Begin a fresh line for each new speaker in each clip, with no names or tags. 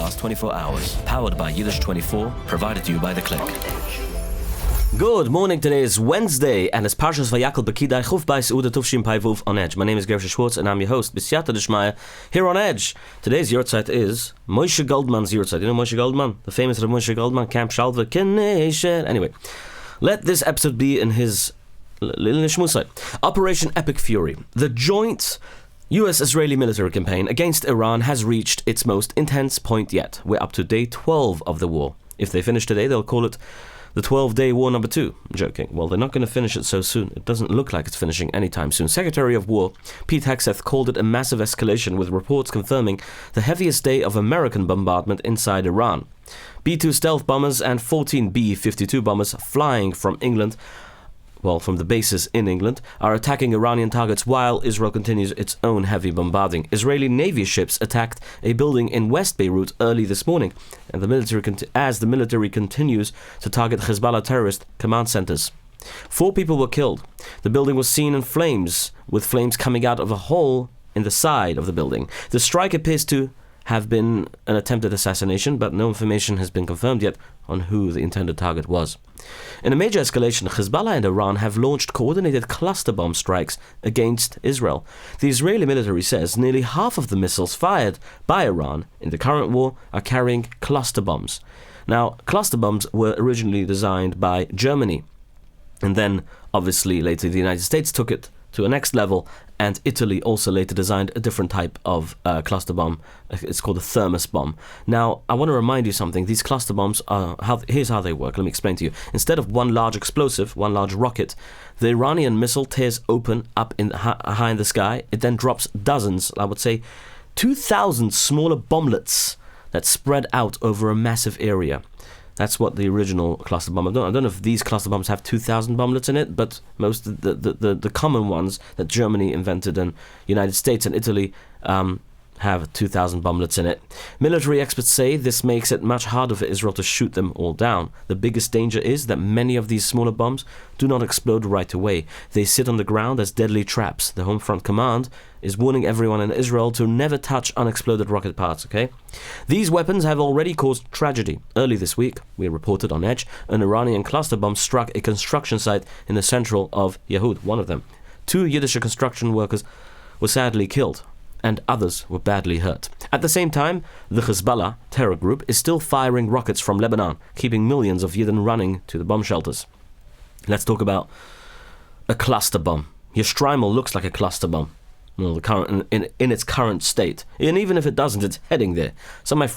last 24 hours. Powered by Yiddish24, provided to you by The Click. Good morning, today is Wednesday, and it's Parshas Vayakol Bakidai Chuf Bais Uda Tufshim Pai Vuf on Edge. My name is Gershy Schwarcz, and I'm your host, B'siyata D'Shmaya, here on Edge. Today's Yortzeit is Moshe Goldman's Yortzeit. You know Moshe Goldman? The famous Moshe Goldman, Camp Shalva, Kineshet. Anyway, let this episode be in his little Nishmusai. Operation Epic Fury. The joint US-Israeli military campaign against Iran has reached its most intense point yet. We're up to day 12 of the war. If they finish today, they'll call it the 12-day war number 2. I'm joking. Well, they're not going to finish it so soon. It doesn't look like it's finishing anytime soon. Secretary of War Pete Hegseth called it a massive escalation, with reports confirming the heaviest day of American bombardment inside Iran. B-2 stealth bombers and 14 B-52 bombers flying from England, from the bases in England, are attacking Iranian targets while Israel continues its own heavy bombarding. Israeli Navy ships attacked a building in West Beirut early this morning, and the military continues to target Hezbollah terrorist command centers. 4 people were killed. The building was seen in flames, with flames coming out of a hole in the side of the building. The strike appears to have been an attempted assassination, but no information has been confirmed yet on who the intended target was. In a major escalation, Hezbollah and Iran have launched coordinated cluster bomb strikes against Israel. The Israeli military says nearly half of the missiles fired by Iran in the current war are carrying cluster bombs. Now, cluster bombs were originally designed by Germany, and then obviously later the United States took it to a next level, and Italy also later designed a different type of cluster bomb. It's called a thermos bomb. Now, I want to remind you something. These cluster bombs here's how they work. Let me explain to you. Instead of one large explosive, one large rocket, the Iranian missile tears open up high in the sky. It then drops dozens, I would say 2,000 smaller bomblets that spread out over a massive area. That's what the original cluster bomb. I don't know if these cluster bombs have 2,000 bomblets in it, but most of the common ones that Germany invented and United States and Italy have 2,000 bomblets in it. Military experts say this makes it much harder for Israel to shoot them all down. The biggest danger is that many of these smaller bombs do not explode right away. They sit on the ground as deadly traps. The Home Front Command is warning everyone in Israel to never touch unexploded rocket parts, okay? These weapons have already caused tragedy. Early this week, we reported on Edge, an Iranian cluster bomb struck a construction site in the central of Yehud, one of them. 2 Yiddish construction workers were sadly killed, and others were badly hurt. At the same time, the Hezbollah terror group is still firing rockets from Lebanon, keeping millions of Yidden running to the bomb shelters. Let's talk about a cluster bomb. Your Shtreimul looks like a cluster bomb. Well, in its current state. And even if it doesn't, it's heading there. So my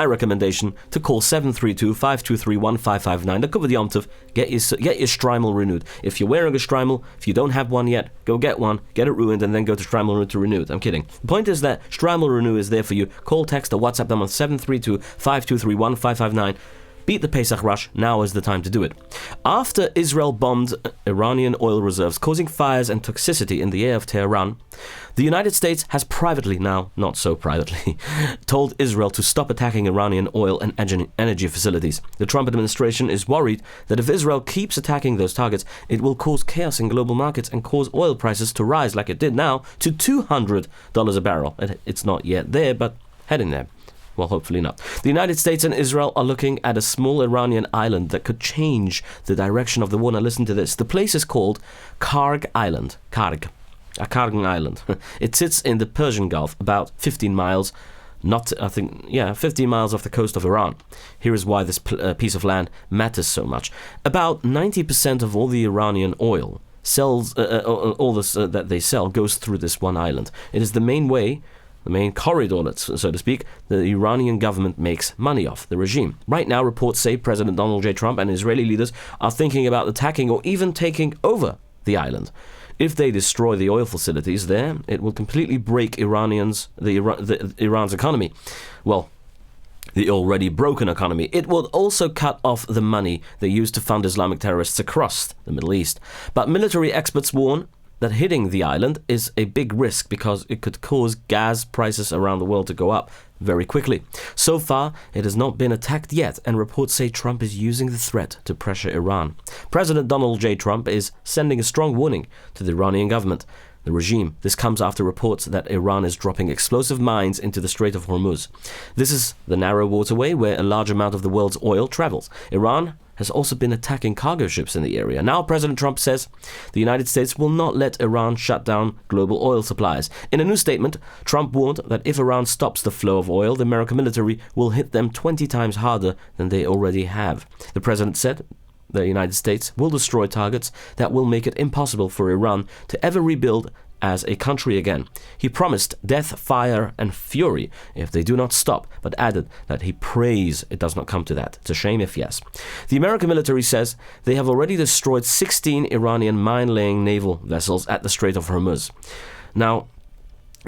recommendation to call 732-523-1559. Look over the Yom Tov, get your Shtreimul renewed. If you're wearing a Shtreimul, if you don't have one yet, go get one, get it ruined, and then go to Shtreimul to renew it. I'm kidding. The point is that Shtreimul Renew is there for you. Call, text, or WhatsApp them on 732-523-1559. Beat the Pesach rush, now is the time to do it. After Israel bombed Iranian oil reserves, causing fires and toxicity in the air of Tehran, the United States has privately, now not so privately, told Israel to stop attacking Iranian oil and energy facilities. The Trump administration is worried that if Israel keeps attacking those targets, it will cause chaos in global markets and cause oil prices to rise like it did now to $200 a barrel. It's not yet there, but heading there. Well, hopefully not. The United States and Israel are looking at a small Iranian island that could change the direction of the war. Now listen to this. The place is called Karg Island. Karg Island. It sits in the Persian Gulf, about 15 miles, 15 miles off the coast of Iran. Here is why this piece of land matters so much. About 90% of all the Iranian oil that they sell goes through this one island. It is the main corridor, so to speak, the Iranian government makes money off, the regime. Right now, reports say President Donald J. Trump and Israeli leaders are thinking about attacking or even taking over the island. If they destroy the oil facilities there, it will completely break Iran's economy. Well, the already broken economy. It will also cut off the money they use to fund Islamic terrorists across the Middle East. But military experts warn that hitting the island is a big risk because it could cause gas prices around the world to go up very quickly. So far, it has not been attacked yet, and reports say Trump is using the threat to pressure Iran. President Donald J. Trump is sending a strong warning to the Iranian government. the regime. This comes after reports that Iran is dropping explosive mines into the Strait of Hormuz. This is the narrow waterway where a large amount of the world's oil travels. Iran has also been attacking cargo ships in the area. Now President Trump says the United States will not let Iran shut down global oil supplies. In a new statement, Trump warned that if Iran stops the flow of oil, the American military will hit them 20 times harder than they already have. The president said the United States will destroy targets that will make it impossible for Iran to ever rebuild as a country again. He promised death, fire, and fury if they do not stop, but added that he prays it does not come to that. It's a shame if yes. The American military says they have already destroyed 16 Iranian mine-laying naval vessels at the Strait of Hormuz. Now,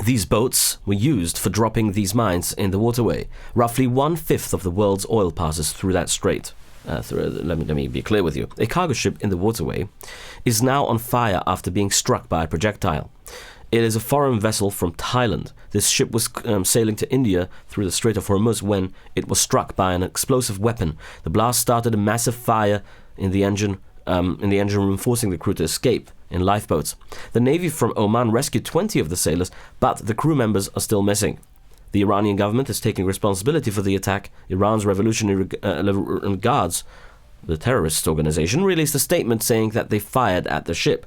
these boats were used for dropping these mines in the waterway. Roughly 1/5 of the world's oil passes through that strait. Let me be clear with you. A cargo ship in the waterway is now on fire after being struck by a projectile. It is a foreign vessel from Thailand. This ship was sailing to India through the Strait of Hormuz when it was struck by an explosive weapon. The blast started a massive fire in the engine room, forcing the crew to escape in lifeboats. The Navy from Oman rescued 20 of the sailors, but the crew members are still missing. The Iranian government is taking responsibility for the attack. Iran's Revolutionary Guards, the terrorist organization, released a statement saying that they fired at the ship.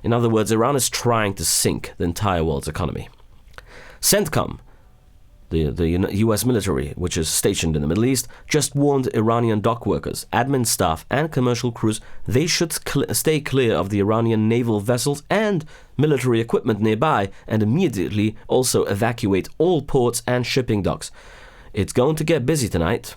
In other words, Iran is trying to sink the entire world's economy. CENTCOM, the US military, which is stationed in the Middle East, just warned Iranian dock workers, admin staff, and commercial crews they should stay clear of the Iranian naval vessels and military equipment nearby and immediately also evacuate all ports and shipping docks. It's going to get busy tonight.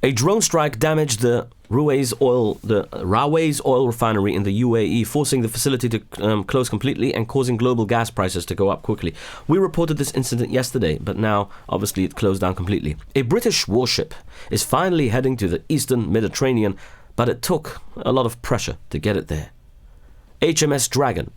A drone strike damaged the Ruwais oil refinery in the UAE, forcing the facility to close completely and causing global gas prices to go up quickly. We reported this incident yesterday, but now obviously it closed down completely. A British warship is finally heading to the eastern Mediterranean, but it took a lot of pressure to get it there. HMS Dragon,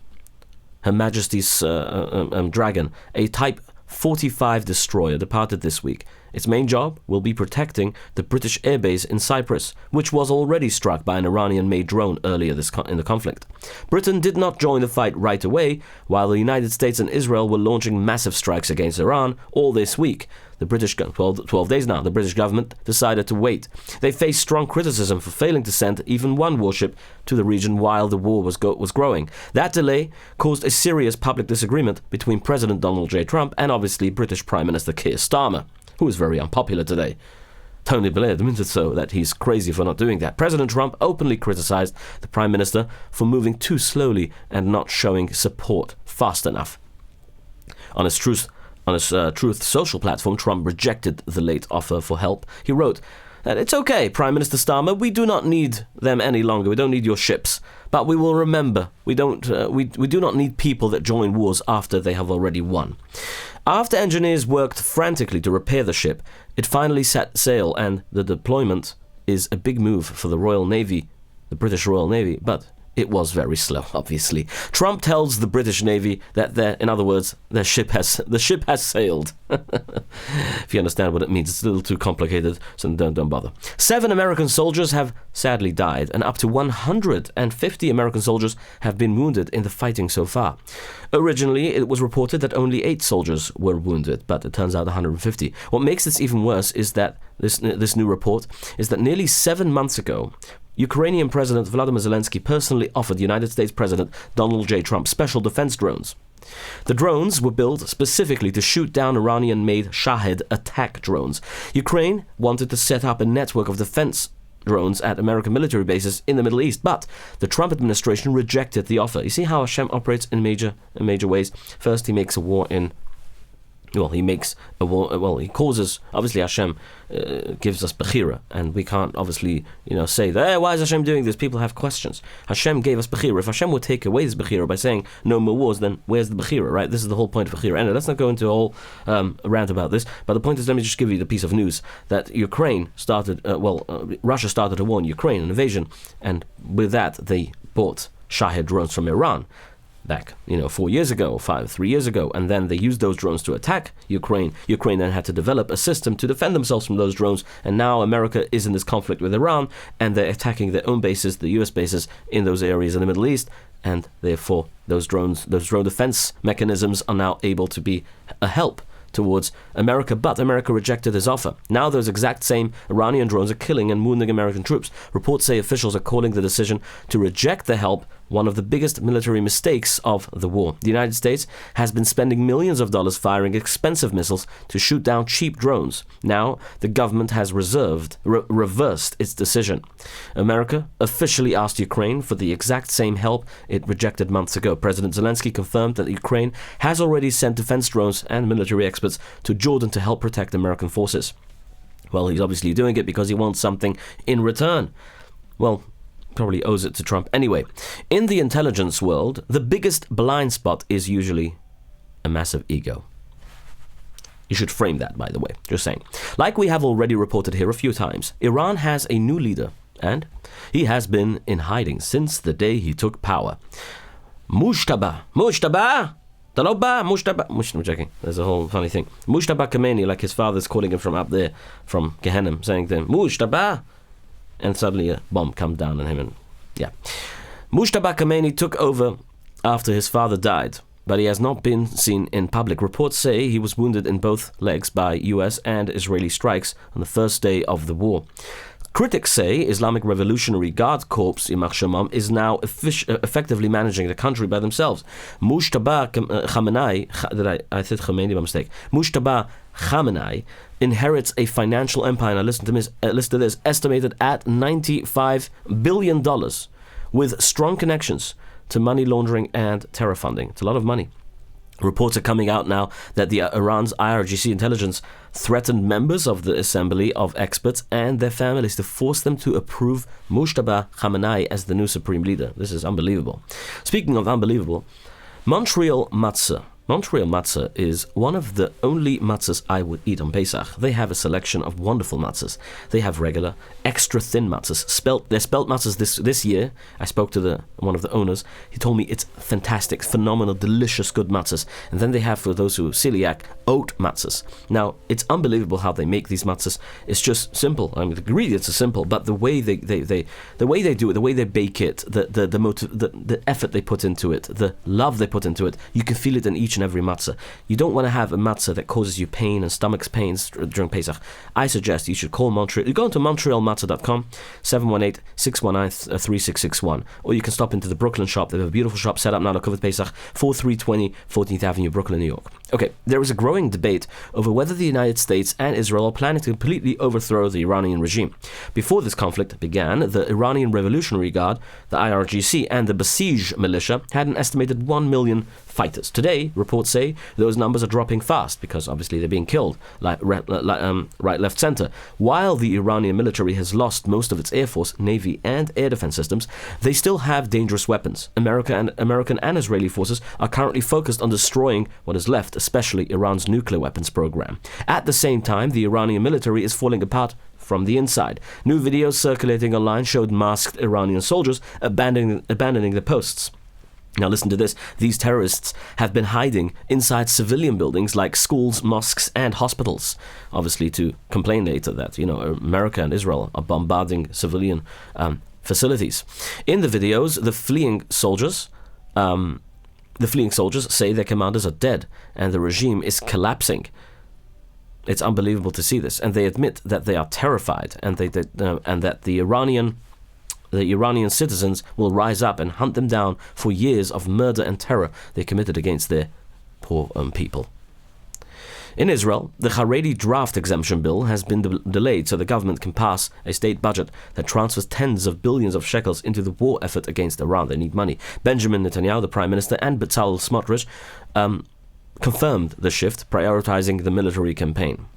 Her Majesty's Dragon, a Type 45 destroyer, departed this week. Its main job will be protecting the British airbase in Cyprus, which was already struck by an Iranian-made drone earlier in the conflict. Britain did not join the fight right away, while the United States and Israel were launching massive strikes against Iran all this week. The British 12 days now, the British government decided to wait. They faced strong criticism for failing to send even one warship to the region while the war was growing. That delay caused a serious public disagreement between President Donald J. Trump and obviously British Prime Minister Keir Starmer, who is very unpopular today. Tony Blair admitted so that he's crazy for not doing that. President Trump openly criticized the Prime Minister for moving too slowly and not showing support fast enough. On his Truth Social platform, Trump rejected the late offer for help. He wrote that it's okay, Prime Minister Starmer, we do not need them any longer. We don't need your ships. But we will remember, we do not need people that join wars after they have already won. After engineers worked frantically to repair the ship, it finally set sail, and the deployment is a big move for the Royal Navy, the British Royal Navy, but it was very slow, obviously. Trump tells the British Navy that in other words, the ship has sailed. If you understand what it means, it's a little too complicated, so don't bother. 7 American soldiers have sadly died, and up to 150 American soldiers have been wounded in the fighting so far. Originally, it was reported that only 8 soldiers were wounded, but it turns out 150. What makes this even worse is that this new report is that nearly 7 months ago, Ukrainian President Volodymyr Zelensky personally offered United States President Donald J. Trump special defense drones. The drones were built specifically to shoot down Iranian-made Shahed attack drones. Ukraine wanted to set up a network of defense drones at American military bases in the Middle East, but the Trump administration rejected the offer. You see how Hashem operates in major ways? First, he makes a war in... he causes, obviously Hashem gives us Bechira, and we can't obviously, say that, hey, why is Hashem doing this? People have questions. Hashem gave us Bechira. If Hashem would take away this Bechira by saying no more wars, then where's the Bechira, right? This is the whole point of Bechira. And let's not go into a whole rant about this, but the point is, let me just give you the piece of news that Russia started to warn Ukraine, an invasion, and with that they bought Shahed drones from Iran back, 4 years ago, 3 years ago, and then they used those drones to attack Ukraine. Ukraine then had to develop a system to defend themselves from those drones, and now America is in this conflict with Iran, and they're attacking their own bases, the US bases, in those areas in the Middle East, and therefore those drone defense mechanisms are now able to be a help towards America, but America rejected his offer. Now those exact same Iranian drones are killing and wounding American troops. Reports say officials are calling the decision to reject the help one of the biggest military mistakes of the war. The United States has been spending millions of dollars firing expensive missiles to shoot down cheap drones. Now the government has reversed its decision. America officially asked Ukraine for the exact same help it rejected months ago. President Zelensky confirmed that Ukraine has already sent defense drones and military experts to Jordan to help protect American forces. Well, he's obviously doing it because he wants something in return. Well, probably owes it to Trump. Anyway, in the intelligence world, the biggest blind spot is usually a massive ego. You should frame that, by the way. Just saying. Like we have already reported here a few times, Iran has a new leader, and he has been in hiding since the day he took power. Mushtaba. I'm checking. There's a whole funny thing. Mushtaba Khamenei, like his father's calling him from up there, from Gehenna, saying to him, Mushtaba. And suddenly a bomb comes down on him. And Mushtaba Khamenei took over after his father died, but he has not been seen in public. Reports say he was wounded in both legs by US and Israeli strikes on the first day of the war. Critics say Islamic Revolutionary Guard Corps, Yimach Shemam, is now effectively managing the country by themselves. Mushtaba Khamenei, I said Khamenei by mistake. Mushtaba Khamenei inherits a financial empire, now listen to this, estimated at $95 billion, with strong connections to money laundering and terror funding. It's a lot of money. Reports are coming out now that Iran's IRGC intelligence threatened members of the Assembly of Experts and their families to force them to approve Mushtaba Khamenei as the new supreme leader. This is unbelievable. Speaking of unbelievable, Montreal matzah is one of the only matzahs I would eat on Pesach. They have a selection of wonderful matzahs. They have regular, extra thin matzahs. They're spelt matzahs this year. I spoke to one of the owners. He told me it's fantastic, phenomenal, delicious, good matzahs. And then they have, for those who are celiac, oat matzahs. Now, it's unbelievable how they make these matzahs. It's just simple. I mean, the ingredients are simple, but the way they do it, the way they bake it, the effort they put into it, the love they put into it, you can feel it in each and every matzah. You don't want to have a matzah that causes you pain and stomach pains during Pesach. I suggest you should call Montreal. You go into montrealmatzah.com, 718-619-3661, or you can stop into the Brooklyn shop. They have a beautiful shop set up now to cover Pesach, 4320 14th Avenue, Brooklyn, New York. Okay, there is a growing debate over whether the United States and Israel are planning to completely overthrow the Iranian regime. Before this conflict began, the Iranian Revolutionary Guard, the IRGC, and the Basij militia had an estimated 1 million fighters. Today, reports say those numbers are dropping fast because obviously they're being killed, right, left, center. While the Iranian military has lost most of its air force, navy, and air defense systems, they still have dangerous weapons. American and Israeli forces are currently focused on destroying what is left, especially Iran's nuclear weapons program. At the same time, the Iranian military is falling apart from the inside. New videos circulating online showed masked Iranian soldiers abandoning the posts. Now listen to this. These terrorists have been hiding inside civilian buildings like schools, mosques, and hospitals. Obviously to complain later that, America and Israel are bombarding civilian facilities. In the videos, the fleeing soldiers say their commanders are dead and the regime is collapsing. It's unbelievable to see this. And they admit that they are terrified and that the Iranian citizens will rise up and hunt them down for years of murder and terror they committed against their poor own people. In Israel, the Haredi draft exemption bill has been delayed so the government can pass a state budget that transfers tens of billions of shekels into the war effort against Iran. They need money. Benjamin Netanyahu, the prime minister, and Bezalel Smotrich confirmed the shift, prioritizing the military campaign.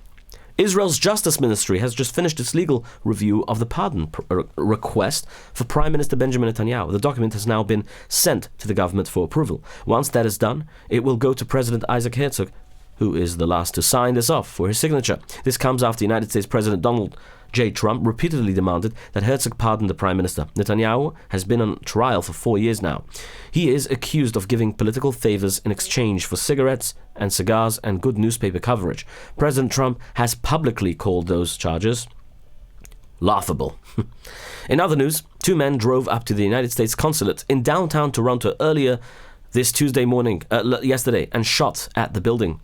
Israel's Justice Ministry has just finished its legal review of the pardon request for Prime Minister Benjamin Netanyahu. The document has now been sent to the government for approval. Once that is done, it will go to President Isaac Herzog, who is the last to sign this off for his signature. This comes after United States President Donald J. Trump repeatedly demanded that Herzog pardon the Prime Minister. Netanyahu has been on trial for 4 years now. He is accused of giving political favors in exchange for cigarettes and cigars and good newspaper coverage. President Trump has publicly called those charges laughable. In other news, 2 men drove up to the United States consulate in downtown Toronto earlier this yesterday, and shot at the building.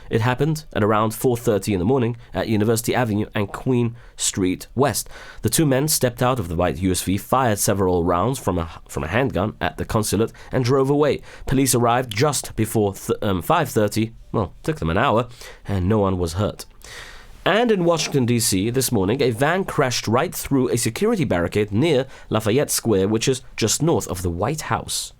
It happened at around 4:30 in the morning at University Avenue and Queen Street West. The 2 men stepped out of the white USV, fired several rounds from a handgun at the consulate, and drove away. Police arrived just before 5:30. Well, took them an hour, and no one was hurt. And in Washington, D.C. this morning, a van crashed right through a security barricade near Lafayette Square, which is just north of the White House.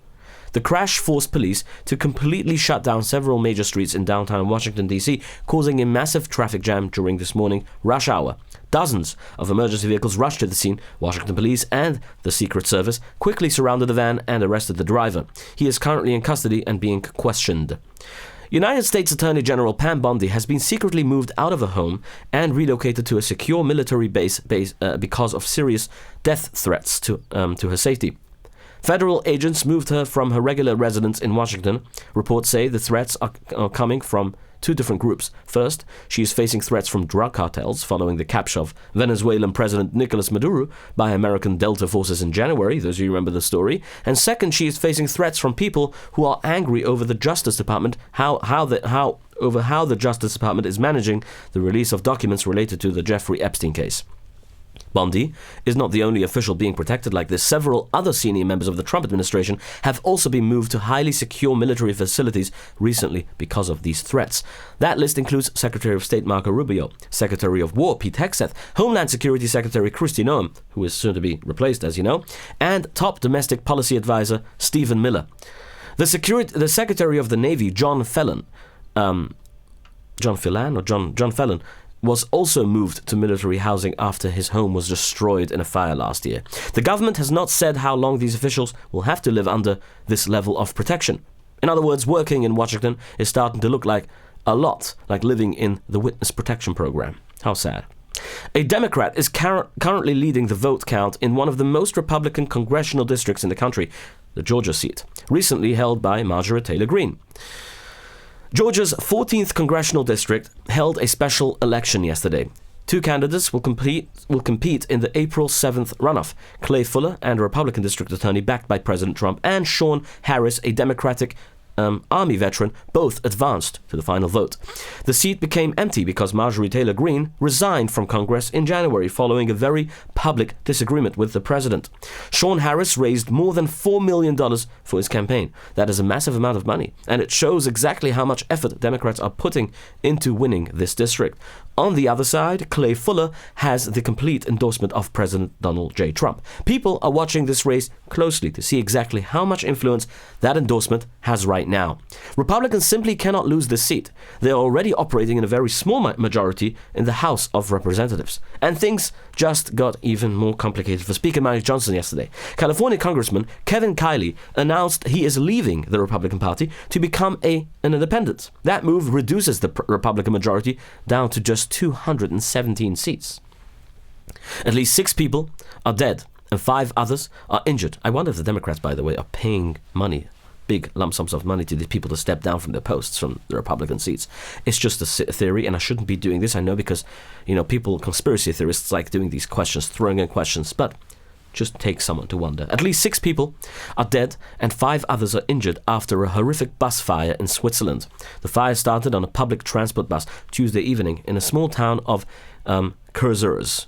The crash forced police to completely shut down several major streets in downtown Washington, D.C., causing a massive traffic jam during this morning rush hour. Dozens of emergency vehicles rushed to the scene. Washington police and the Secret Service quickly surrounded the van and arrested the driver. He is currently in custody and being questioned. United States Attorney General Pam Bondi has been secretly moved out of her home and relocated to a secure military base because of serious death threats to her safety. Federal agents moved her from her regular residence in Washington. Reports say the threats are coming from 2 different groups. First, she is facing threats from drug cartels following the capture of Venezuelan President Nicolas Maduro by American Delta forces in January, those of you remember the story. And second, she is facing threats from people who are angry over the Justice Department, over how the Justice Department is managing the release of documents related to the Jeffrey Epstein case. Bondi is not the only official being protected like this. Several other senior members of the Trump administration have also been moved to highly secure military facilities recently because of these threats. That list includes Secretary of State Marco Rubio, Secretary of War Pete Hegseth, Homeland Security Secretary Kristi Noem, who is soon to be replaced, as you know, and top domestic policy advisor Stephen Miller. The Secretary of the Navy, John Fallon, was also moved to military housing after his home was destroyed in a fire last year. The government has not said how long these officials will have to live under this level of protection. In other words, working in Washington is starting to look a lot like living in the witness protection program. How sad. A Democrat is currently leading the vote count in one of the most Republican congressional districts in the country, the Georgia seat, recently held by Marjorie Taylor Greene. Georgia's 14th congressional district held a special election yesterday. 2 candidates will compete in the April 7th runoff. Clay Fuller, and a Republican district attorney backed by President Trump, and Sean Harris, a Democratic Army veteran, both advanced to the final vote. The seat became empty because Marjorie Taylor Greene resigned from Congress in January following a very public disagreement with the president. Sean Harris raised more than $4 million for his campaign. That is a massive amount of money, and it shows exactly how much effort Democrats are putting into winning this district. On the other side, Clay Fuller has the complete endorsement of President Donald J. Trump. People are watching this race closely to see exactly how much influence that endorsement has right now. Republicans simply cannot lose this seat. They are already operating in a very small majority in the House of Representatives. And things just got even more complicated for Speaker Mike Johnson yesterday. California Congressman Kevin Kiley announced he is leaving the Republican Party to become an independent. That move reduces the Republican majority down to just 217 seats. At least 6 people are dead and 5 others are injured. I wonder if the Democrats, by the way, are paying money, big lump sums of money, to these people to step down from their posts from the Republican seats. It's just a theory, and I shouldn't be doing this, I know, because, people, conspiracy theorists, like doing these questions, throwing in questions, but just takes someone to wonder. At least 6 people are dead and 5 others are injured after a horrific bus fire in Switzerland. The fire started on a public transport bus Tuesday evening in a small town of Kerzers,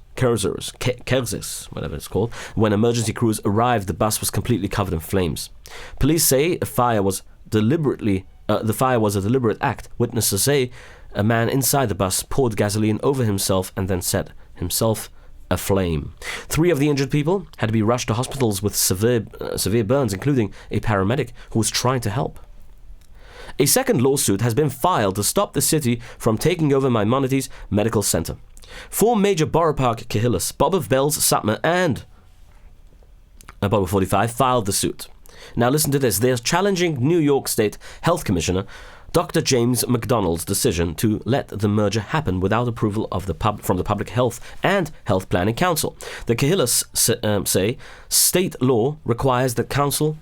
whatever it's called. When emergency crews arrived, the bus was completely covered in flames. Police say the fire was a deliberate act. Witnesses say a man inside the bus poured gasoline over himself and then set himself aflame. 3 of the injured people had to be rushed to hospitals with severe burns, including a paramedic who was trying to help. A second lawsuit has been filed to stop the city from taking over Maimonides Medical Center. 4 major borough park Kehillas, Bob Bells, Satmar, and Bob 45 filed the suit. Now listen to this. They're challenging New York State Health Commissioner Dr. James McDonald's decision to let the merger happen without approval of from the Public Health and Health Planning Council. The Kehillas say state law requires that council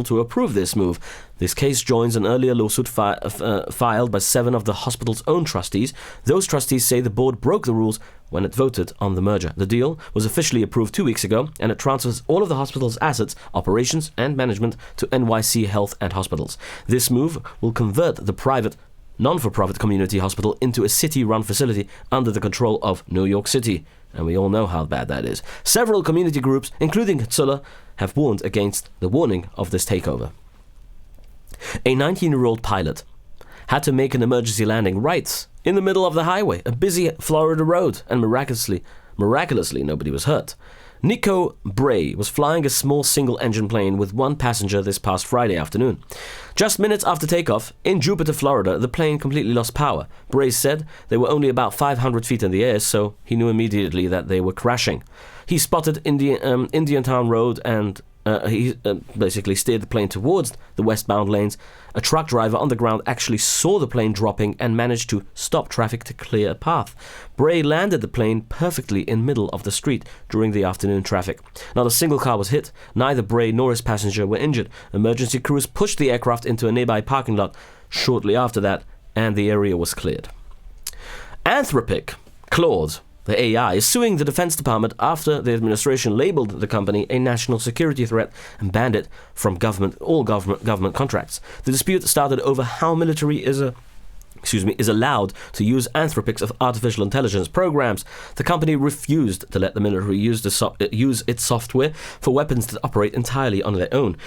to approve this move. This case joins an earlier lawsuit filed by 7 of the hospital's own trustees. Those trustees say the board broke the rules when it voted on the merger. The deal was officially approved 2 weeks ago, and it transfers all of the hospital's assets, operations, and management to NYC Health and Hospitals. This move will convert the private, non-for-profit community hospital into a city-run facility under the control of New York City. And we all know how bad that is. Several community groups, including Tzula, have warned against the warning of this takeover. A 19-year-old pilot had to make an emergency landing right in the middle of the highway, a busy Florida road, and miraculously, nobody was hurt. Nico Bray was flying a small single-engine plane with one passenger this past Friday afternoon. Just minutes after takeoff, in Jupiter, Florida, the plane completely lost power. Bray said they were only about 500 feet in the air, so he knew immediately that they were crashing. He spotted Indiantown Road and he basically steered the plane towards the westbound lanes. A truck driver on the ground actually saw the plane dropping and managed to stop traffic to clear a path. Bray landed the plane perfectly in middle of the street during the afternoon traffic. Not a single car was hit. Neither Bray nor his passenger were injured. Emergency crews pushed the aircraft into a nearby parking lot shortly after that, and the area was cleared. Anthropic, Claude, the AI, is suing the Defense Department after the administration labeled the company a national security threat and banned it from all government contracts. The dispute started over how military is allowed to use Anthropic's artificial intelligence programs. The company refused to let the military use its software for weapons that operate entirely on their own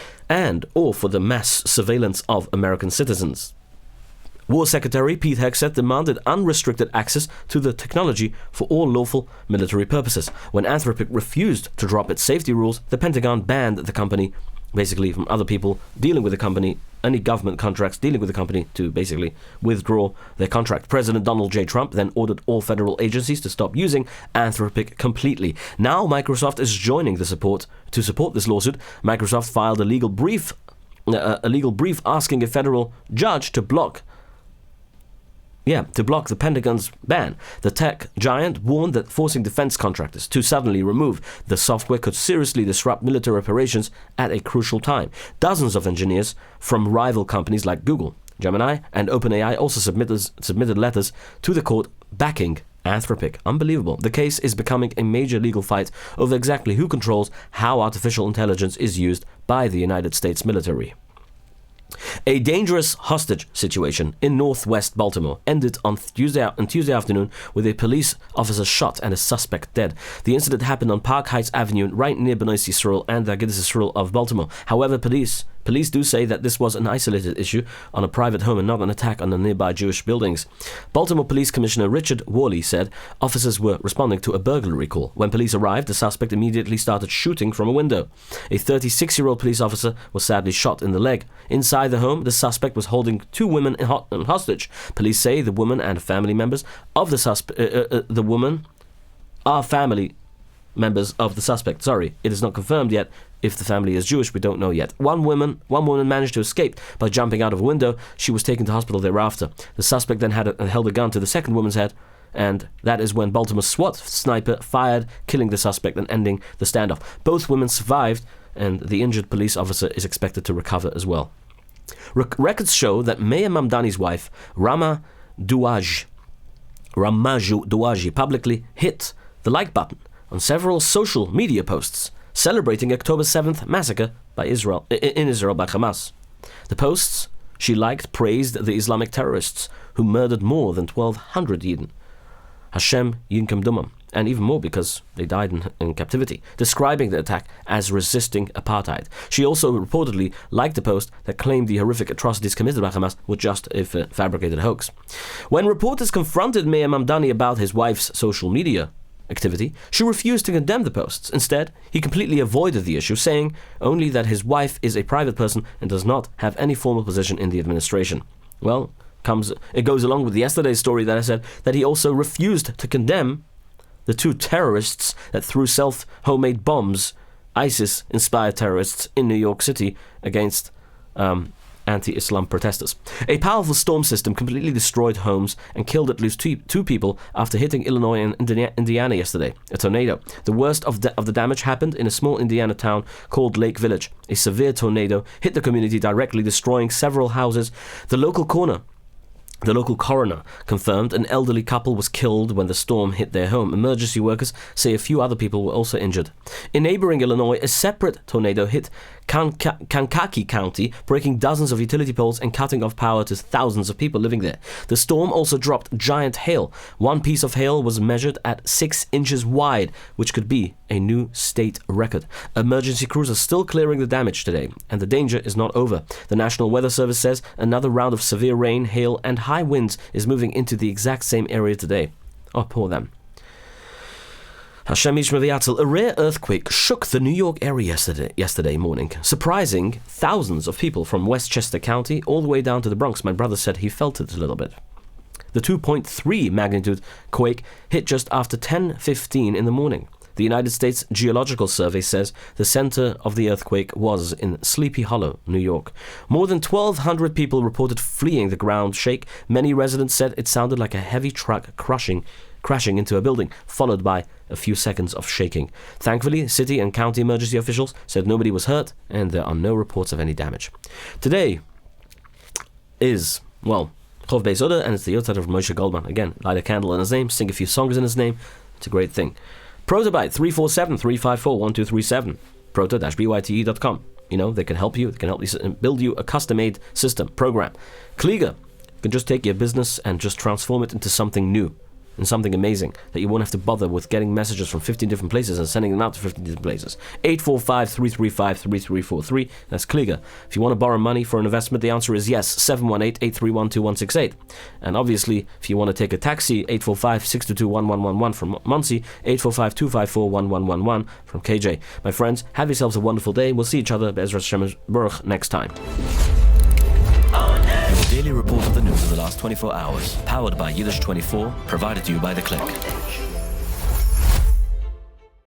or for the mass surveillance of American citizens. War Secretary Pete Hegseth demanded unrestricted access to the technology for all lawful military purposes. When Anthropic refused to drop its safety rules, the Pentagon banned the company, basically from other people dealing with the company, any government contracts dealing with the company, to basically withdraw their contract. President Donald J. Trump then ordered all federal agencies to stop using Anthropic completely. Now Microsoft is joining to support this lawsuit. Microsoft filed a legal brief asking a federal judge to block the Pentagon's ban. The tech giant warned that forcing defense contractors to suddenly remove the software could seriously disrupt military operations at a crucial time. Dozens of engineers from rival companies like Google, Gemini, and OpenAI also submitted letters to the court backing Anthropic. Unbelievable. The case is becoming a major legal fight over exactly who controls how artificial intelligence is used by the United States military. A dangerous hostage situation in northwest Baltimore ended on Tuesday afternoon with a police officer shot and a suspect dead. The incident happened on Park Heights Avenue, right near Benoist Yisrael and the Giddes Yisrael of Baltimore. However, police do say that this was an isolated issue on a private home and not an attack on the nearby Jewish buildings. Baltimore Police Commissioner Richard Worley said officers were responding to a burglary call. When police arrived, the suspect immediately started shooting from a window. A 36-year-old police officer was sadly shot in the leg. Inside the home, the suspect was holding two women hostage. Police say the woman and family members of the woman are family members of the suspect. Sorry, it is not confirmed yet if the family is Jewish. We don't know yet. One woman managed to escape by jumping out of a window. She was taken to hospital thereafter. The suspect then held a gun to the second woman's head, and that is when Baltimore's SWAT sniper fired, killing the suspect and ending the standoff. Both women survived, and the injured police officer is expected to recover as well. Records show that Mayor Mamdani's wife, Ramaju Douaji, publicly hit the like button on several social media posts celebrating October 7th massacre in Israel by Hamas. The posts she liked praised the Islamic terrorists who murdered more than 1,200 Yidden. Hashem Yinkum Dumam, and even more because they died in captivity, describing the attack as resisting apartheid. She also reportedly liked a post that claimed the horrific atrocities committed by Hamas were just a fabricated hoax. When reporters confronted Mayor Mamdani about his wife's social media activity, she refused to condemn the posts. Instead, he completely avoided the issue, saying only that his wife is a private person and does not have any formal position in the administration. Well, it goes along with yesterday's story that I said that he also refused to condemn the two terrorists that threw homemade bombs, ISIS-inspired terrorists in New York City against anti-Islam protesters. A powerful storm system completely destroyed homes and killed at least two people after hitting Illinois and Indiana yesterday. A tornado. The worst of the damage happened in a small Indiana town called Lake Village. A severe tornado hit the community directly, destroying several houses. The local coroner The local coroner confirmed an elderly couple was killed when the storm hit their home. Emergency workers say a few other people were also injured. In neighboring Illinois, a separate tornado hit Kankakee County, breaking dozens of utility poles and cutting off power to thousands of people living there. The storm also dropped giant hail. One piece of hail was measured at 6 inches wide, which could be a new state record. Emergency crews are still clearing the damage today, and the danger is not over. The National Weather Service says another round of severe rain, hail, and high winds is moving into the exact same area today. Oh, poor them. Hashem Yishmer V'Yatzel. A rare earthquake shook the New York area yesterday morning, surprising thousands of people from Westchester County all the way down to the Bronx. My brother said he felt it a little bit. The 2.3 magnitude quake hit just after 10:15 in the morning. The United States Geological Survey says the center of the earthquake was in Sleepy Hollow, New York. More than 1,200 people reported fleeing the ground shake. Many residents said it sounded like a heavy truck crashing into a building, followed by a few seconds of shaking. Thankfully, city and county emergency officials said nobody was hurt and there are no reports of any damage. Today is, well, Chov Beis Oda, and it's the Yotzat of Moshe Goldman. Again, light a candle in his name, sing a few songs in his name. It's a great thing. Protobyte 347-354-1237. proto-byte.com. You know, they can help you. They can help you build you a custom-made system, program. Kliga can just take your business and just transform it into something new and something amazing that you won't have to bother with getting messages from 15 different places and sending them out to 15 different places. 845-335-3343. That's Kliga. If you want to borrow money for an investment, the answer is yes. 718-831-2168. And obviously, if you want to take a taxi, 845-622-1111 from Muncie, 845-254-1111 from KJ. My friends, have yourselves a wonderful day. We'll see each other, Be'ezras Hashem Baruch, next time.
Your daily report of the news of the last 24 hours, powered by Yiddish24, provided to you by The Click.